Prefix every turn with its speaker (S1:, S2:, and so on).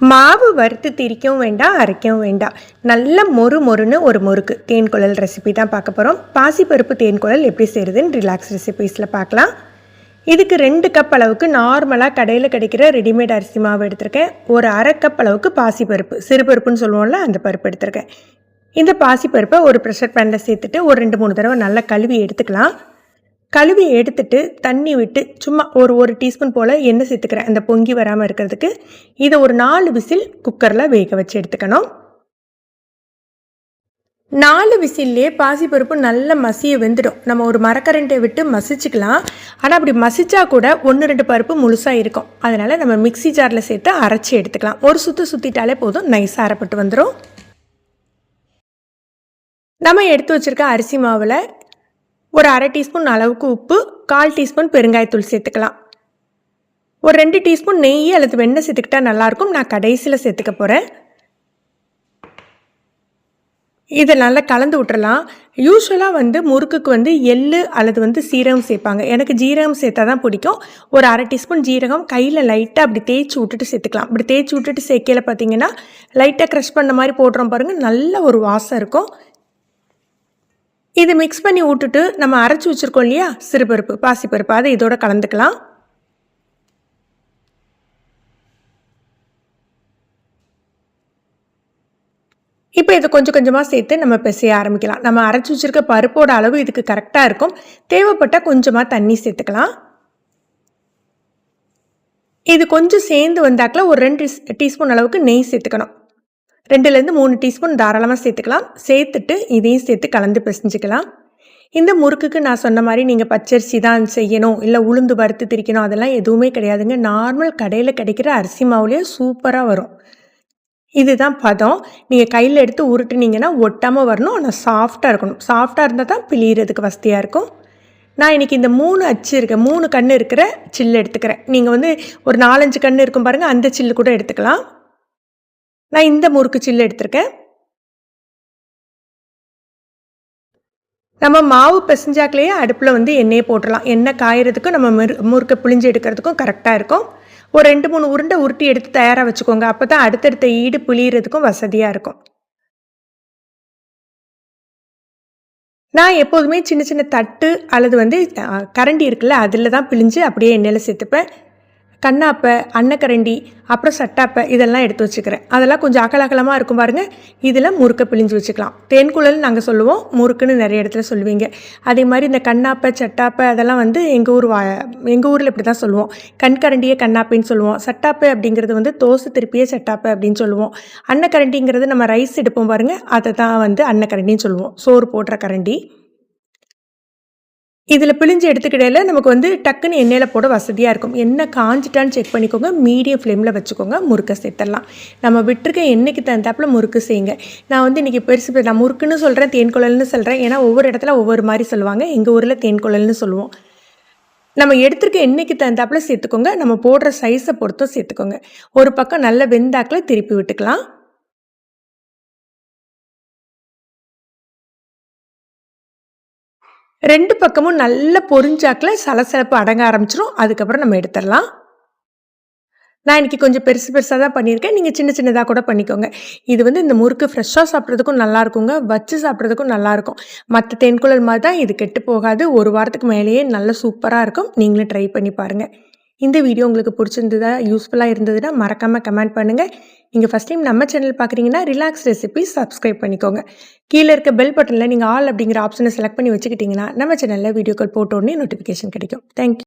S1: மாவு வறுத்து திரிக்கவும் வேண்டாம், அரைக்கவும் வேண்டாம். நல்ல மொறு மொறுன்னு ஒரு முறுக்கு தேன்குழல் ரெசிபி தான் பார்க்க போகிறோம். பாசிப்பருப்பு தேன்குழல் எப்படி செய்கிறதுன்னு ரிலாக்ஸ் ரெசிபீஸில் பார்க்கலாம். இதுக்கு 2 கப் அளவுக்கு நார்மலாக கடையில் கிடைக்கிற ரெடிமேட் அரிசி மாவு எடுத்திருக்கேன். ஒரு அரை கப் அளவுக்கு பாசிப்பருப்பு, சிறுபருப்புன்னு சொல்லுவோம்ல, அந்த பருப்பு எடுத்திருக்கேன். இந்த பாசிப்பருப்பை ஒரு ப்ரெஷர் பேனில் சேர்த்துட்டு ஒரு 2-3 தடவை நல்லா கழுவி எடுத்துக்கலாம். கழுவி எடுத்துட்டு தண்ணி விட்டு சும்மா ஒரு டீஸ்பூன் போல் எண்ணெய் சேர்த்துக்கிறேன், அந்த பொங்கி வராமல் இருக்கிறதுக்கு. இதை ஒரு 4 விசில் குக்கரில் வேக வச்சு எடுத்துக்கணும். 4 விசில்லே பாசிப்பருப்பு நல்ல மசிய வெந்துடும். நம்ம ஒரு மரக்கரண்டை விட்டு மசிச்சுக்கலாம். ஆனால் அப்படி மசிச்சா கூட 1-2 பருப்பு முழுசாக இருக்கும். அதனால் நம்ம மிக்சி ஜாரில் சேர்த்து அரைச்சி எடுத்துக்கலாம். ஒரு சுற்றிட்டாலே போதும், நைஸாக அரைப்பட்டு வந்துடும். நம்ம எடுத்து வச்சுருக்க அரிசி மாவில் ஒரு அரை டீஸ்பூன் அளவுக்கு உப்பு, 1/4 டீஸ்பூன் பெருங்காயத்தூள் சேர்த்துக்கலாம். ஒரு 2 டீஸ்பூன் நெய் அல்லது வெண்ணெய் சேர்த்துக்கிட்டா நல்லாயிருக்கும். நான் கடைசியில் சேர்த்துக்க போகிறேன். இதை நல்லா கலந்து விட்டுறலாம். யூஸ்வலாக முறுக்குக்கு எள்ளு அல்லது சீரகம் சேர்ப்பாங்க. எனக்கு ஜீரகம் சேர்த்தா தான் பிடிக்கும். ஒரு அரை டீஸ்பூன் ஜீரகம் கையில் லைட்டாக அப்படி தேய்ச்சி விட்டுட்டு சேர்த்துக்கலாம். அப்படி தேய்ச்சி விட்டுட்டு சேர்க்கையில் பார்த்தீங்கன்னா லைட்டாக க்ரஷ் பண்ண மாதிரி போடுறோம் பாருங்கள், நல்ல ஒரு வாசம் இருக்கும். இது மிக்ஸ் பண்ணி விட்டுட்டு நம்ம அரைச்சி வச்சுருக்கோம் இல்லையா சிறுபருப்பு, பாசிப்பருப்பு, அதை இதோட கலந்துக்கலாம். இப்போ இதை கொஞ்சம் கொஞ்சமாக சேர்த்து நம்ம பிசைய ஆரம்பிக்கலாம். நம்ம அரைச்சி வச்சுருக்க பருப்போட அளவு இதுக்கு கரெக்டாக இருக்கும். தேவைப்பட்டால் கொஞ்சமாக தண்ணி சேர்த்துக்கலாம். இது கொஞ்சம் சேர்ந்து வந்தாக்கில் ஒரு 2 டீஸ்பூன் அளவுக்கு நெய் சேர்த்துக்கணும். 2-3 டீஸ்பூன் தாராளமாக சேர்த்துக்கலாம். சேர்த்துட்டு இதையும் சேர்த்து கலந்து பிசைஞ்சிக்கலாம். இந்த முறுக்குக்கு நான் சொன்ன மாதிரி நீங்கள் பச்சரிசி தான் செய்யணும், இல்லை உளுந்து வறுத்து திரிக்கணும், அதெல்லாம் எதுவுமே கிடையாதுங்க. நார்மல் கடையில் கிடைக்கிற அரிசி மாவுலேயே சூப்பராக வரும். இதுதான் பதம். நீங்கள் கையில் எடுத்து உருட்டுனீங்கன்னா ஒட்டாமல் வரணும். ஆனால் சாஃப்டாக இருக்கணும். சாஃப்டாக இருந்தால் தான் பிழியறதுக்கு வசதியாக இருக்கும். நான் இன்றைக்கி இந்த 3 அச்சு இருக்க 3 கன்று இருக்கிற சில்லு எடுத்துக்கிறேன். நீங்கள் ஒரு 4-5 கன்று இருக்கும் பாருங்கள், அந்த சில்லு கூட எடுத்துக்கலாம். நான் இந்த முறுக்கு சில்லு எடுத்திருக்கேன். நம்ம மாவு பிசைஞ்சாக்கிலேயே அடுப்பில் எண்ணெயை போட்டுடலாம். எண்ணெய் காயறதுக்கும் நம்ம முறுக்கை புளிஞ்சு எடுக்கிறதுக்கும் கரெக்டாக இருக்கும். ஒரு 2-3 உருண்டை உருட்டி எடுத்து தயாராக வச்சுக்கோங்க. அப்போ தான் அடுத்தடுத்த ஈடு புளியறதுக்கும் வசதியாக இருக்கும். நான் எப்போதுமே சின்ன சின்ன தட்டு அல்லது கரண்டி இருக்குல்ல, அதில் தான் பிழிஞ்சு அப்படியே எண்ணெயில் சேர்த்துப்பேன். கண்ணாப்பை, அன்னக்கரண்டி, அப்புறம் சட்டாப்பை, இதெல்லாம் எடுத்து வச்சுக்கிறேன். அதெல்லாம் கொஞ்சம் அகலகலமாக இருக்கும் பாருங்கள். இதில் முறுக்கை பிழிஞ்சு வச்சுக்கலாம். தேன்குழல் நாங்கள் சொல்லுவோம், முறுக்குன்னு நிறைய இடத்துல சொல்லுவீங்க. அதே மாதிரி இந்த கண்ணாப்பை, சட்டாப்பை அதெல்லாம் எங்கள் ஊரில் இப்படி தான் சொல்லுவோம். கண்கரண்டியே கண்ணாப்பைன்னு சொல்லுவோம். சட்டாப்பை அப்படிங்கிறது தோசை திருப்பியே சட்டாப்பை அப்படின்னு சொல்லுவோம். அன்னக்கரண்டிங்கிறது நம்ம ரைஸ் எடுப்போம் பாருங்கள், அதை தான் அன்னக்கரண்டின்னு சொல்லுவோம், சோறு போடுற கரண்டி. இதில் பிழிஞ்சு எடுத்துக்கிடையில் நமக்கு டக்குன்னு எண்ணெயில் போட வசதியாக இருக்கும். எண்ணெய் காஞ்சிட்டான்னு செக் பண்ணிக்கோங்க. மீடியம் ஃப்ளேமில் வச்சுக்கோங்க. முறுக்கை சேர்த்துடலாம். நம்ம விட்டுருக்க எண்ணெய்க்கு தகுந்தாப்பில் முறுக்கு செய்யுங்க. நான் இன்றைக்கி நான் முறுக்குன்னு சொல்கிறேன், தேன்குழல்னு சொல்கிறேன். ஏன்னா ஒவ்வொரு இடத்துல ஒவ்வொரு மாதிரி சொல்லுவாங்க. எங்கள் ஊரில் தேன்குழல்னு சொல்லுவோம். நம்ம எடுத்துருக்க எண்ணெய்க்கு தகுந்தாப்பில் சேர்த்துக்கோங்க. நம்ம போடுற சைஸை பொறுத்தும் சேர்த்துக்கோங்க. ஒரு பக்கம் நல்ல வெந்தாக்கில் திருப்பி விட்டுக்கலாம். 2 பக்கமும் நல்ல பொரிஞ்சாக்கில் சலசலப்பு அடங்க ஆரம்பிச்சிடும். அதுக்கப்புறம் நம்ம எடுத்துடலாம். நான் இன்றைக்கி கொஞ்சம் பெருசாக தான் பண்ணியிருக்கேன். நீங்கள் சின்ன சின்னதாக கூட பண்ணிக்கோங்க. இது இந்த முறுக்கு ஃப்ரெஷ்ஷாக சாப்பிட்றதுக்கும் நல்லாயிருக்குங்க, வச்சு சாப்பிட்றதுக்கும் நல்லாயிருக்கும். மற்ற தேன்குழல் மாதிரி தான் இது, கெட்டு போகாது. ஒரு வாரத்துக்கு மேலேயே நல்ல சூப்பராக இருக்கும். நீங்களும் ட்ரை பண்ணி பாருங்கள். இந்த வீடியோ உங்களுக்கு பிடிச்சிருந்ததா, யூஸ்ஃபுல்லாக இருந்ததுன்னா மறக்காமல் கமெண்ட் பண்ணுங்கள். நீங்கள் ஃபஸ்ட் டைம் நம்ம சேனல் பார்க்குறீங்கன்னா ரிலாக்ஸ் ரெசிபீஸ் சப்ஸ்கிரைப் பண்ணிக்கோங்க. கீழே இருக்க பெல் பட்டனில் நீங்கள் ஆல் அப்படிங்கிற ஆப்ஷனை செலக்ட் பண்ணி வச்சுக்கிட்டிங்கன்னா நம்ம சேனலில் வீடியோக்கள் போட்டோடனே நோட்டிஃபிகேஷன் கிடைக்கும். தேங்க்யூ.